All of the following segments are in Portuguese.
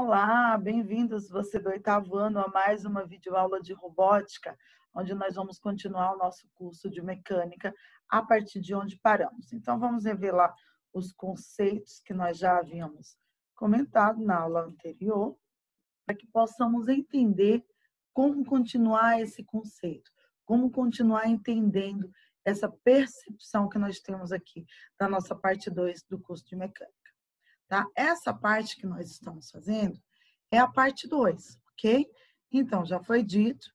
Olá, bem-vindos você do 8º ano a mais uma videoaula de robótica, onde nós vamos continuar o nosso curso de mecânica a partir de onde paramos. Então, vamos revelar os conceitos que nós já havíamos comentado na aula anterior, para que possamos entender como continuar esse conceito, como continuar entendendo essa percepção que nós temos aqui da nossa parte 2 do curso de mecânica. Tá? Essa parte que nós estamos fazendo é a parte 2, ok? Então, já foi dito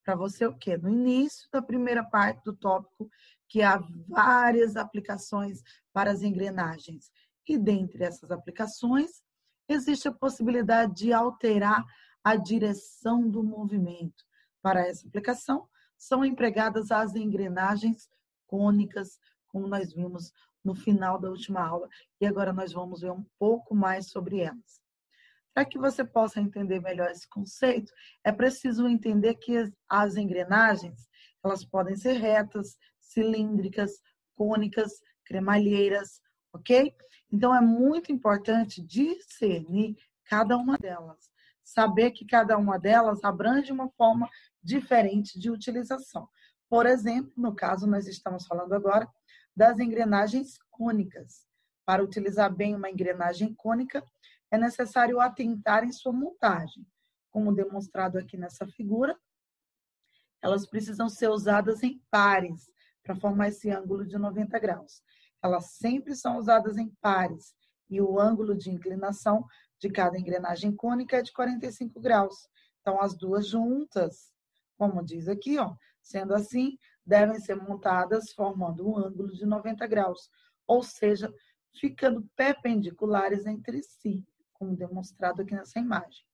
para você o quê? No início da primeira parte do tópico, que há várias aplicações para as engrenagens. E dentre essas aplicações, existe a possibilidade de alterar a direção do movimento. Para essa aplicação, são empregadas as engrenagens cônicas, como nós vimos no final da última aula, e agora nós vamos ver um pouco mais sobre elas. Para que você possa entender melhor esse conceito, é preciso entender que as engrenagens, elas podem ser retas, cilíndricas, cônicas, cremalheiras, ok? Então, é muito importante discernir cada uma delas, saber que cada uma delas abrange uma forma diferente de utilização. Por exemplo, no caso, nós estamos falando agora das engrenagens cônicas. Para utilizar bem uma engrenagem cônica, é necessário atentar em sua montagem. Como demonstrado aqui nessa figura, elas precisam ser usadas em pares para formar esse ângulo de 90 graus. Elas sempre são usadas em pares e o ângulo de inclinação de cada engrenagem cônica é de 45 graus. Então, as duas juntas, como diz aqui, ó, sendo assim, devem ser montadas formando um ângulo de 90 graus, ou seja, ficando perpendiculares entre si, como demonstrado aqui nessa imagem.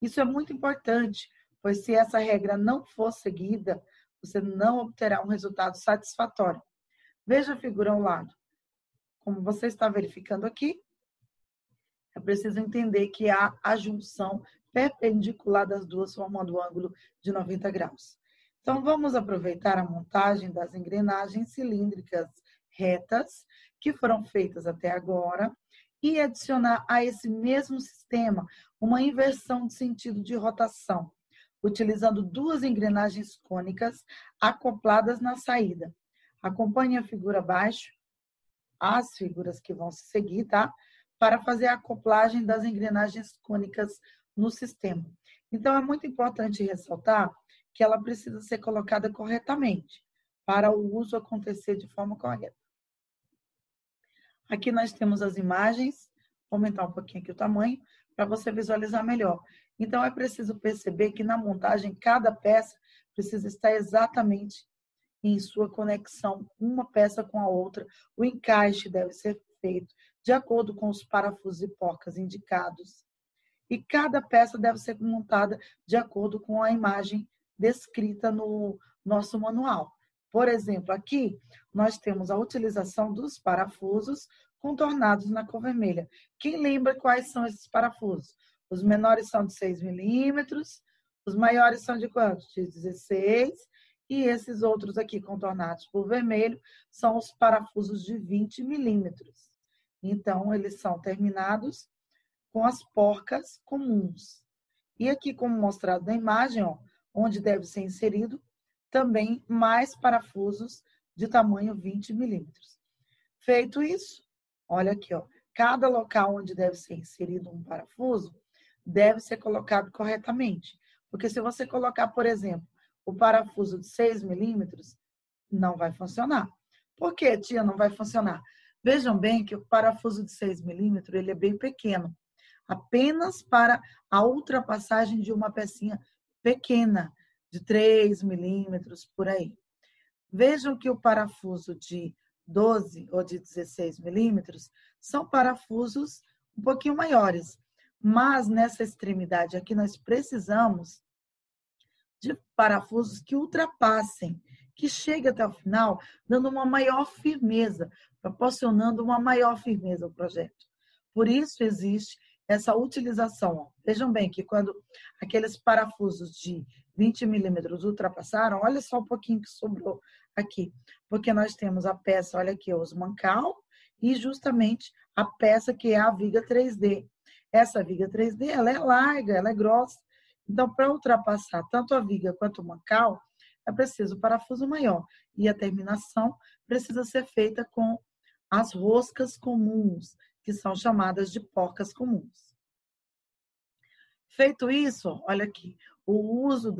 Isso é muito importante, pois se essa regra não for seguida, você não obterá um resultado satisfatório. Veja a figura ao lado. Como você está verificando aqui, é preciso entender que há a junção perpendicular das duas formando o ângulo de 90 graus. Então, vamos aproveitar a montagem das engrenagens cilíndricas retas que foram feitas até agora e adicionar a esse mesmo sistema uma inversão de sentido de rotação, utilizando duas engrenagens cônicas acopladas na saída. Acompanhe a figura abaixo, as figuras que vão se seguir, tá? Para fazer a acoplagem das engrenagens cônicas no sistema. Então, é muito importante ressaltar que ela precisa ser colocada corretamente para o uso acontecer de forma correta. Aqui nós temos as imagens, vou aumentar um pouquinho aqui o tamanho, para você visualizar melhor. Então, é preciso perceber que na montagem, cada peça precisa estar exatamente em sua conexão, uma peça com a outra. O encaixe deve ser feito de acordo com os parafusos e porcas indicados. E cada peça deve ser montada de acordo com a imagem descrita no nosso manual. Por exemplo, aqui nós temos a utilização dos parafusos contornados na cor vermelha. Quem lembra quais são esses parafusos? Os menores são de 6 milímetros, os maiores são de quanto? De 16, e esses outros aqui contornados por vermelho são os parafusos de 20 milímetros. Então, eles são terminados com as porcas comuns. E aqui, como mostrado na imagem, ó, onde deve ser inserido, também mais parafusos de tamanho 20 milímetros. Feito isso, olha aqui, ó, cada local onde deve ser inserido um parafuso deve ser colocado corretamente. Porque se você colocar, por exemplo, o parafuso de 6 milímetros, não vai funcionar. Por que, tia, não vai funcionar? Vejam bem que o parafuso de 6 milímetros, ele é bem pequeno. Apenas para a ultrapassagem de uma pecinha pequena, de 3 milímetros, por aí. Vejam que o parafuso de 12 ou de 16 milímetros são parafusos um pouquinho maiores. Mas nessa extremidade aqui nós precisamos de parafusos que ultrapassem, que cheguem até o final, dando uma maior firmeza, proporcionando uma maior firmeza ao projeto. Por isso existe essa utilização. Ó. Vejam bem que quando aqueles parafusos de 20 milímetros ultrapassaram, olha só um pouquinho que sobrou aqui. Porque nós temos a peça, olha aqui, os mancal, e justamente a peça que é a viga 3D. Essa viga 3D, ela é larga, ela é grossa. Então, para ultrapassar tanto a viga quanto o mancal, é preciso parafuso maior. E a terminação precisa ser feita com as roscas comuns, que são chamadas de porcas comuns. Feito isso, olha aqui, o uso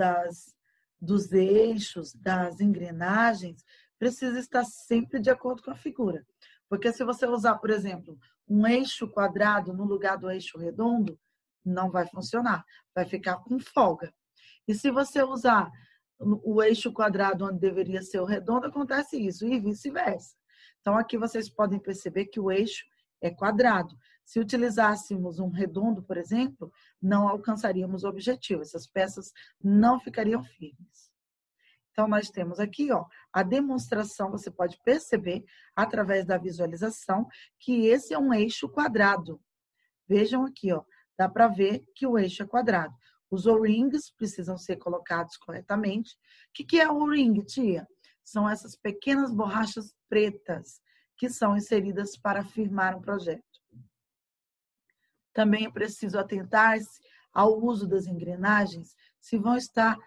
dos eixos, das engrenagens, precisa estar sempre de acordo com a figura. Porque se você usar, por exemplo, um eixo quadrado no lugar do eixo redondo, não vai funcionar, vai ficar com folga. E se você usar o eixo quadrado onde deveria ser o redondo, acontece isso, e vice-versa. Então, aqui vocês podem perceber que o eixo é quadrado. Se utilizássemos um redondo, por exemplo, não alcançaríamos o objetivo. Essas peças não ficariam firmes. Então, nós temos aqui, ó, a demonstração, você pode perceber, através da visualização, que esse é um eixo quadrado. Vejam aqui, ó, dá para ver que o eixo é quadrado. Os O-rings precisam ser colocados corretamente. O que é O-ring, tia? São essas pequenas borrachas pretas que são inseridas para firmar um projeto. Também é preciso atentar-se ao uso das engrenagens, se vão estar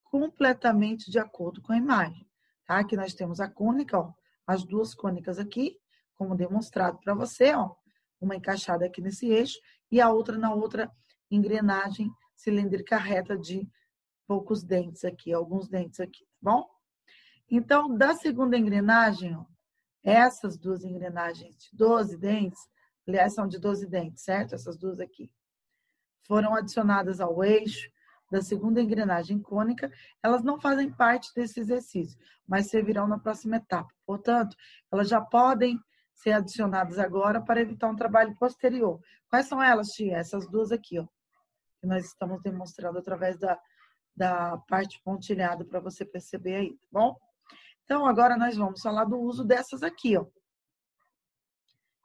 completamente de acordo com a imagem. Tá? Aqui nós temos a cônica, ó, as duas cônicas aqui, como demonstrado para você, ó, uma encaixada aqui nesse eixo e a outra na outra engrenagem cilíndrica reta de poucos dentes aqui, alguns dentes aqui, tá bom? Então, da segunda engrenagem, ó, essas duas engrenagens de 12 dentes, aliás, são de 12 dentes, certo? Essas duas aqui. Foram adicionadas ao eixo da segunda engrenagem cônica. Elas não fazem parte desse exercício, mas servirão na próxima etapa. Portanto, elas já podem ser adicionadas agora para evitar um trabalho posterior. Quais são elas, tia? Essas duas aqui, ó, que nós estamos demonstrando através da parte pontilhada para você perceber aí, tá bom? Então, agora nós vamos falar do uso dessas aqui, ó,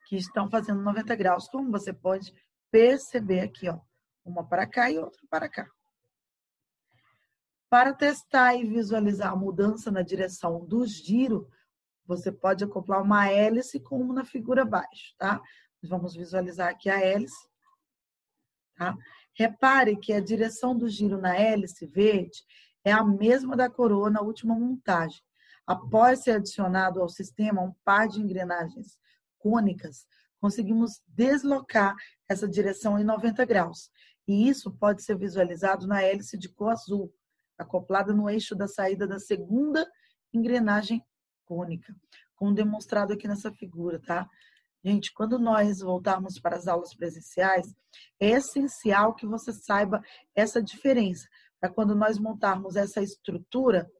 que estão fazendo 90 graus, como você pode perceber aqui, ó, uma para cá e outra para cá. Para testar e visualizar a mudança na direção do giro, você pode acoplar uma hélice como na figura abaixo, tá? Vamos visualizar aqui a hélice, tá? Repare que a direção do giro na hélice verde é a mesma da coroa na última montagem. Após ser adicionado ao sistema um par de engrenagens cônicas, conseguimos deslocar essa direção em 90 graus. E isso pode ser visualizado na hélice de cor azul, acoplada no eixo da saída da segunda engrenagem cônica, como demonstrado aqui nessa figura, tá? Gente, quando nós voltarmos para as aulas presenciais, é essencial que você saiba essa diferença. Para quando nós montarmos essa estrutura,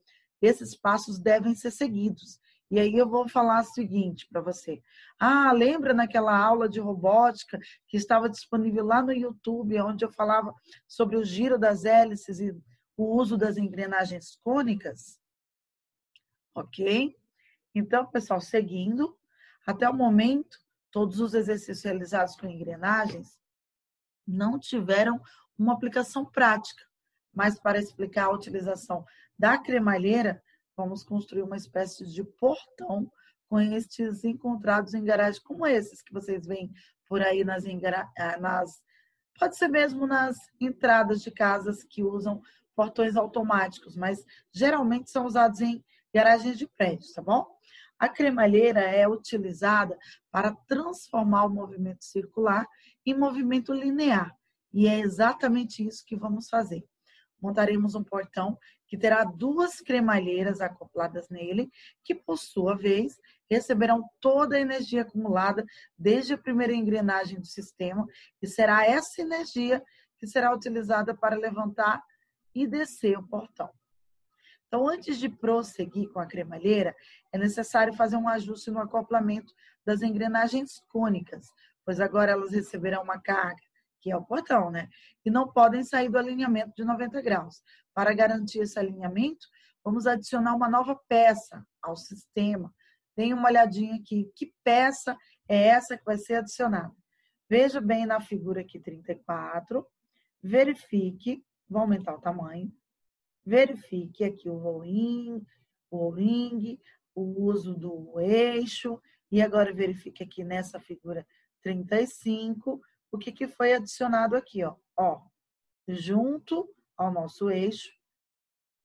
esses passos devem ser seguidos. E aí eu vou falar o seguinte para você. Ah, lembra naquela aula de robótica que estava disponível lá no YouTube, onde eu falava sobre o giro das hélices e o uso das engrenagens cônicas? Ok? Então, pessoal, seguindo, até o momento, todos os exercícios realizados com engrenagens não tiveram uma aplicação prática, mas para explicar a utilização da cremalheira, vamos construir uma espécie de portão com estes encontrados em garagens como esses que vocês veem por aí pode ser mesmo nas entradas de casas que usam portões automáticos, mas geralmente são usados em garagens de prédios, tá bom? A cremalheira é utilizada para transformar o movimento circular em movimento linear. E é exatamente isso que vamos fazer. Montaremos um portão que terá duas cremalheiras acopladas nele, que, por sua vez, receberão toda a energia acumulada desde a primeira engrenagem do sistema, e será essa energia que será utilizada para levantar e descer o portão. Então, antes de prosseguir com a cremalheira, é necessário fazer um ajuste no acoplamento das engrenagens cônicas, pois agora elas receberão uma carga, que é o portão, né? E não podem sair do alinhamento de 90 graus. Para garantir esse alinhamento, vamos adicionar uma nova peça ao sistema. Deem uma olhadinha aqui. Que peça é essa que vai ser adicionada? Veja bem na figura aqui 34. Verifique. Vou aumentar o tamanho. Verifique aqui o roll-in, o ring, o uso do eixo. E agora verifique aqui nessa figura 35 o que foi adicionado aqui, ó. Ó, junto ao nosso eixo,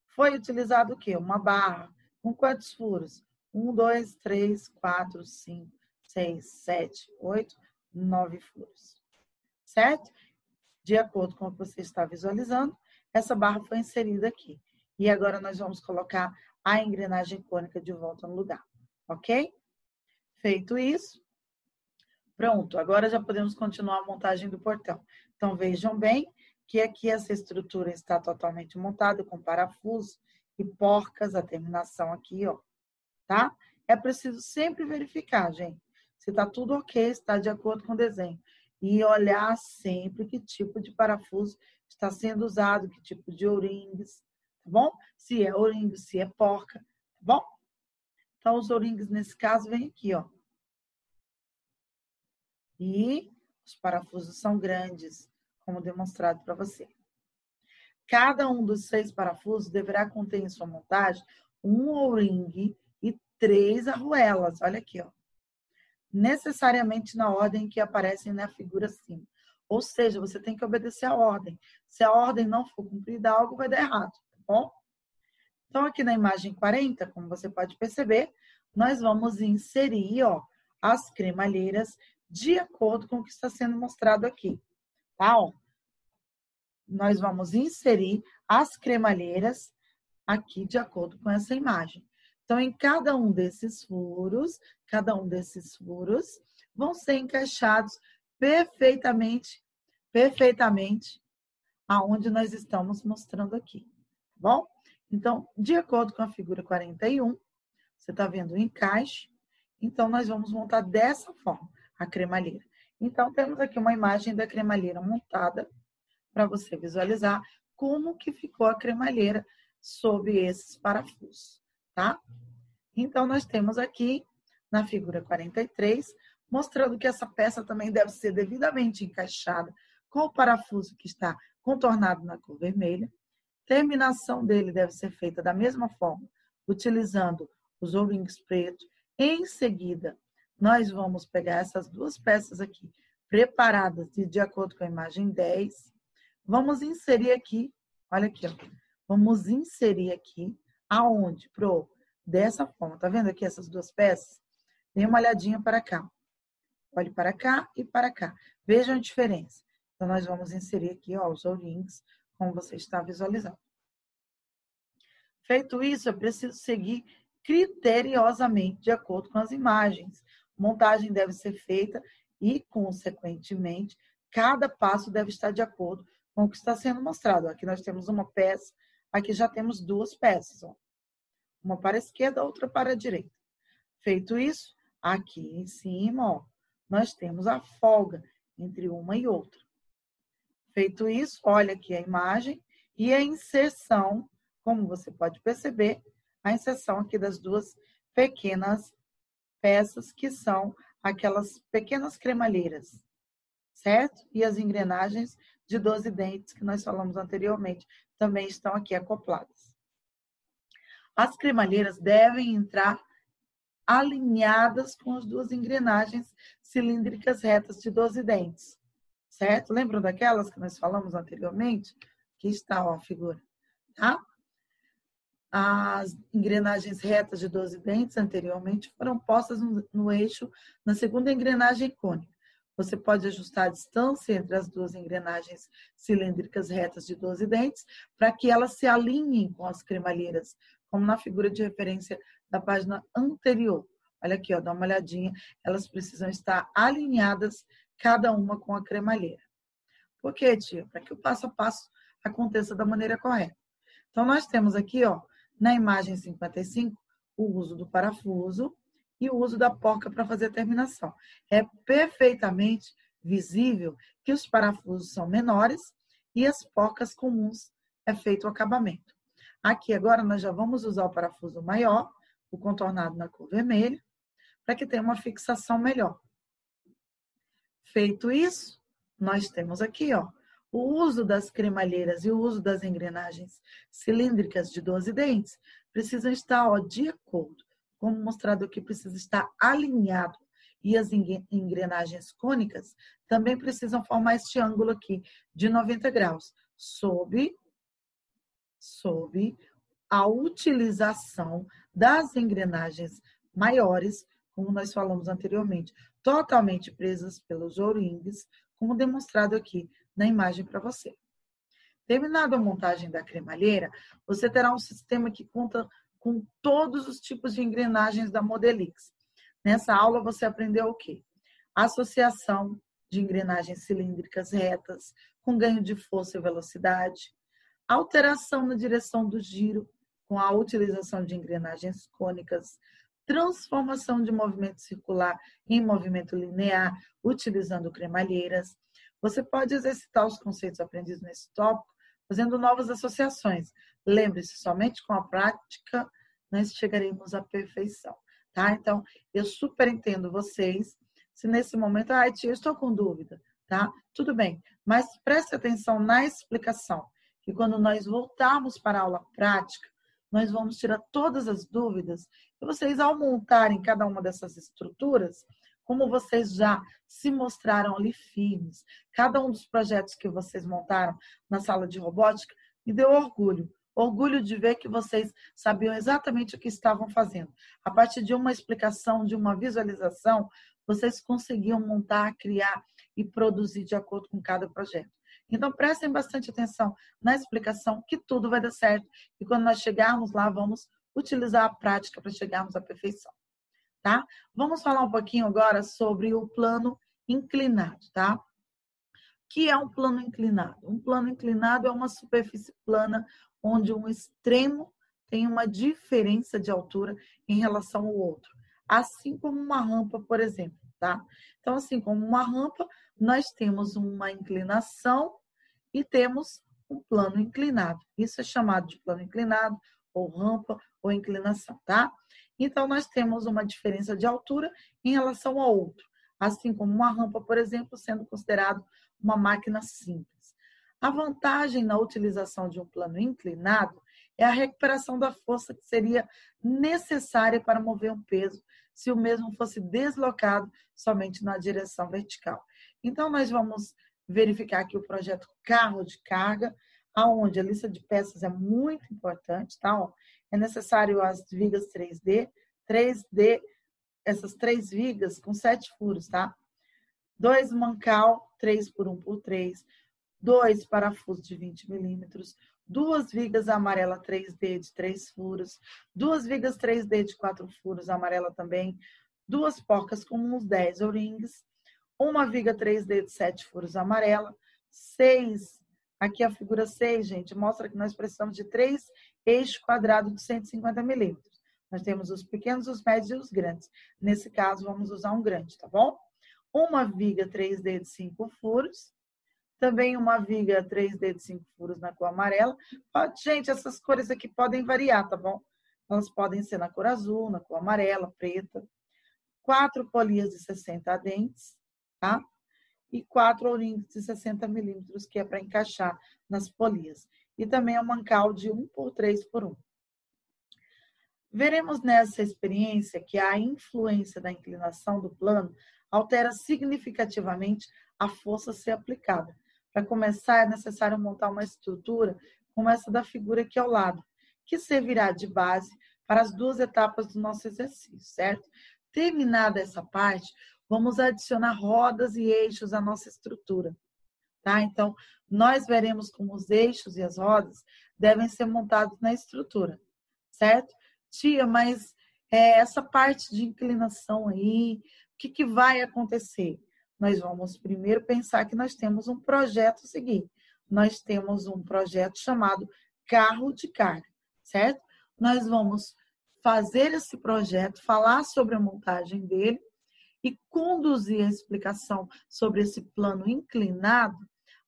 foi utilizado o quê? Uma barra com quantos furos? 1, 2, 3, 4, 5, 6, 7, 8, 9 furos. Certo? De acordo com o que você está visualizando, essa barra foi inserida aqui. E agora nós vamos colocar a engrenagem cônica de volta no lugar. Ok? Feito isso, pronto. Agora já podemos continuar a montagem do portão. Então, vejam bem que aqui essa estrutura está totalmente montada com parafusos e porcas, a terminação aqui, ó, tá? É preciso sempre verificar, gente, se está tudo ok, está de acordo com o desenho. E olhar sempre que tipo de parafuso está sendo usado, que tipo de O-rings, tá bom? Se é O-ring, se é porca, tá bom? Então, os O-rings, nesse caso, vem aqui, ó. E os parafusos são grandes, como demonstrado para você. Cada um dos 6 parafusos deverá conter em sua montagem um O-ring e 3 arruelas. Olha aqui, ó. Necessariamente na ordem que aparecem na figura acima. Ou seja, você tem que obedecer a ordem. Se a ordem não for cumprida, algo vai dar errado, tá bom? Então, aqui na imagem 40, como você pode perceber, nós vamos inserir, ó, as cremalheiras de acordo com o que está sendo mostrado aqui, tá? Ó, nós vamos inserir as cremalheiras aqui de acordo com essa imagem. Então, em cada um desses furos vão ser encaixados perfeitamente aonde nós estamos mostrando aqui, tá bom? Então, de acordo com a figura 41, você está vendo o encaixe, então nós vamos montar dessa forma a cremalheira. Então, temos aqui uma imagem da cremalheira montada para você visualizar como que ficou a cremalheira sob esses parafusos, tá? Então, nós temos aqui, na figura 43, mostrando que essa peça também deve ser devidamente encaixada com o parafuso que está contornado na cor vermelha. Terminação dele deve ser feita da mesma forma, utilizando os O-rings pretos. Em seguida, nós vamos pegar essas duas peças aqui, preparadas de acordo com a imagem 10. Vamos inserir aqui, olha aqui, ó. Vamos inserir aqui, aonde? Dessa forma, tá vendo aqui essas duas peças? Dê uma olhadinha para cá. Olhe para cá e para cá. Vejam a diferença. Então, nós vamos inserir aqui, ó, os O-rings, como você está visualizando. Feito isso, é preciso seguir criteriosamente de acordo com as imagens. Montagem deve ser feita e, consequentemente, cada passo deve estar de acordo com o que está sendo mostrado. Aqui nós temos uma peça, aqui já temos duas peças, ó. Uma para a esquerda, outra para a direita. Feito isso, aqui em cima, ó, nós temos a folga entre uma e outra. Feito isso, olha aqui a imagem e a inserção, como você pode perceber, a inserção aqui das duas pequenas peças, que são aquelas pequenas cremalheiras, certo? E as engrenagens de 12 dentes que nós falamos anteriormente também estão aqui acopladas. As cremalheiras devem entrar alinhadas com as duas engrenagens cilíndricas retas de 12 dentes, certo? Lembram daquelas que nós falamos anteriormente? Aqui está, ó, a figura, tá? As engrenagens retas de 12 dentes anteriormente foram postas no eixo na segunda engrenagem cônica. Você pode ajustar a distância entre as duas engrenagens cilíndricas retas de 12 dentes para que elas se alinhem com as cremalheiras, como na figura de referência da página anterior. Olha aqui, ó, dá uma olhadinha. Elas precisam estar alinhadas, cada uma com a cremalheira. Por quê, tia? Para que o passo a passo aconteça da maneira correta. Então, nós temos aqui, ó, na imagem 55, o uso do parafuso e o uso da porca para fazer a terminação. É perfeitamente visível que os parafusos são menores e as porcas comuns é feito o acabamento. Aqui agora nós já vamos usar o parafuso maior, o contornado na cor vermelha, para que tenha uma fixação melhor. Feito isso, nós temos aqui, ó, o uso das cremalheiras e o uso das engrenagens cilíndricas de 12 dentes precisam estar, ó, de acordo, como mostrado aqui, precisa estar alinhado e as engrenagens cônicas também precisam formar este ângulo aqui de 90 graus, sob a utilização das engrenagens maiores, como nós falamos anteriormente, totalmente presas pelos O-rings, como demonstrado aqui na imagem para você. Terminada a montagem da cremalheira, você terá um sistema que conta com todos os tipos de engrenagens da Modelix. Nessa aula você aprendeu o quê? Associação de engrenagens cilíndricas retas, com ganho de força e velocidade, alteração na direção do giro, com a utilização de engrenagens cônicas, transformação de movimento circular em movimento linear, utilizando cremalheiras. Você pode exercitar os conceitos aprendidos nesse tópico, fazendo novas associações. Lembre-se, somente com a prática nós chegaremos à perfeição, tá? Então, eu super entendo vocês. Se nesse momento, tia, eu estou com dúvida, tá? Tudo bem, mas preste atenção na explicação, que quando nós voltarmos para a aula prática, nós vamos tirar todas as dúvidas e vocês, ao montarem cada uma dessas estruturas, como vocês já se mostraram ali firmes, cada um dos projetos que vocês montaram na sala de robótica, me deu orgulho. Orgulho de ver que vocês sabiam exatamente o que estavam fazendo. A partir de uma explicação, de uma visualização, vocês conseguiam montar, criar e produzir de acordo com cada projeto. Então, prestem bastante atenção na explicação, que tudo vai dar certo. E quando nós chegarmos lá, vamos utilizar a prática para chegarmos à perfeição. Tá? Vamos falar um pouquinho agora sobre o plano inclinado, tá? O que é um plano inclinado? Um plano inclinado é uma superfície plana onde um extremo tem uma diferença de altura em relação ao outro. Assim como uma rampa, por exemplo, tá? Então, assim como uma rampa, nós temos uma inclinação e temos um plano inclinado. Isso é chamado de plano inclinado, ou rampa, ou inclinação, tá? Então, nós temos uma diferença de altura em relação ao outro. Assim como uma rampa, por exemplo, sendo considerado uma máquina simples. A vantagem na utilização de um plano inclinado é a recuperação da força que seria necessária para mover um peso se o mesmo fosse deslocado somente na direção vertical. Então, nós vamos verificar aqui o projeto carro de carga, onde a lista de peças é muito importante, tá? É necessário as vigas 3D, essas 3 vigas com 7 furos, tá? 2 mancal, 3 por 1 por 3, 2 parafusos de 20 milímetros, 2 vigas amarela 3D de 3 furos, 2 vigas 3D de 4 furos, amarela também, 2 porcas com uns 10 O-rings, uma viga 3D de 7 furos, amarela, 6, aqui a figura 6, gente, mostra que nós precisamos de 3 eixos quadrados de 150 milímetros. Nós temos os pequenos, os médios e os grandes. Nesse caso, vamos usar um grande, tá bom? Uma viga 3D de 5 furos, também uma viga 3D de 5 furos na cor amarela. Gente, essas cores aqui podem variar, tá bom? Elas podem ser na cor azul, na cor amarela, preta. 4 polias de 60 dentes, tá? E 4 O-rings de 60 milímetros, que é para encaixar nas polias. E também é um mancal de 1 por 3 por 1. Veremos nessa experiência que a influência da inclinação do plano altera significativamente a força a ser aplicada. Para começar, é necessário montar uma estrutura como essa da figura aqui ao lado, que servirá de base para as 2 etapas do nosso exercício, certo? Terminada essa parte, vamos adicionar rodas e eixos à nossa estrutura, tá? Então, nós veremos como os eixos e as rodas devem ser montados na estrutura, certo? Tia, mas essa parte de inclinação aí, o que vai acontecer? Nós vamos primeiro pensar que nós temos um projeto a seguir. Nós temos um projeto chamado carro de carga, certo? Nós vamos fazer esse projeto, falar sobre a montagem dele e conduzir a explicação sobre esse plano inclinado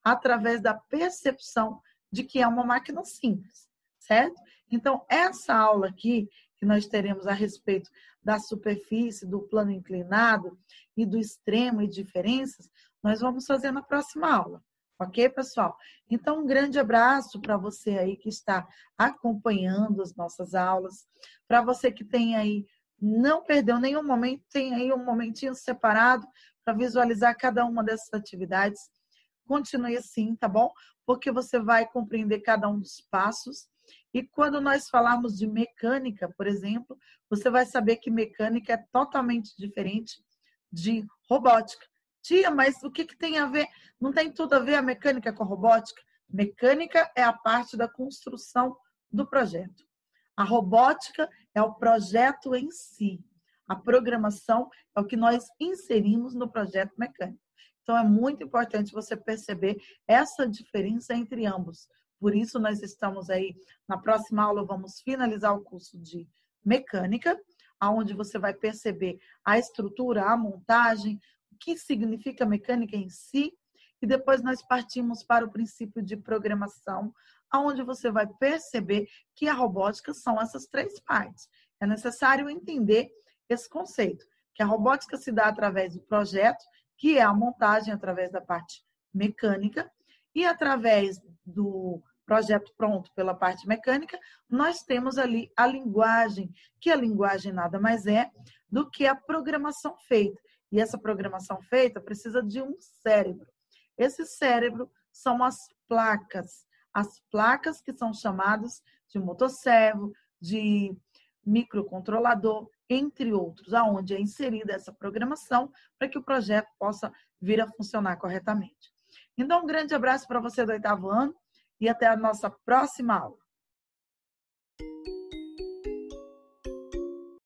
através da percepção de que é uma máquina simples, certo? Então, essa aula aqui, que nós teremos a respeito da superfície, do plano inclinado e do extremo e diferenças, nós vamos fazer na próxima aula. Ok, pessoal? Então, um grande abraço para você aí que está acompanhando as nossas aulas, para você que tem aí não perdeu nenhum momento, tem aí um momentinho separado para visualizar cada uma dessas atividades. Continue assim, tá bom? Porque você vai compreender cada um dos passos. E quando nós falarmos de mecânica, por exemplo, você vai saber que mecânica é totalmente diferente de robótica. Tia, mas o que tem a ver? Não tem tudo a ver a mecânica com a robótica? Mecânica é a parte da construção do projeto. A robótica é o projeto em si. A programação é o que nós inserimos no projeto mecânico. Então, é muito importante você perceber essa diferença entre ambos. Por isso, nós estamos aí, na próxima aula, vamos finalizar o curso de mecânica, onde você vai perceber a estrutura, a montagem, o que significa mecânica em si, e depois nós partimos para o princípio de programação, onde você vai perceber que a robótica são essas três partes. É necessário entender esse conceito, que a robótica se dá através do projeto, que é a montagem através da parte mecânica, e através do projeto pronto pela parte mecânica, nós temos ali a linguagem, que a linguagem nada mais é do que a programação feita. E essa programação feita precisa de um cérebro. Esse cérebro são as placas que são chamadas de motosservo, de microcontrolador, entre outros, aonde é inserida essa programação para que o projeto possa vir a funcionar corretamente. Então, um grande abraço para você do 8º ano e até a nossa próxima aula.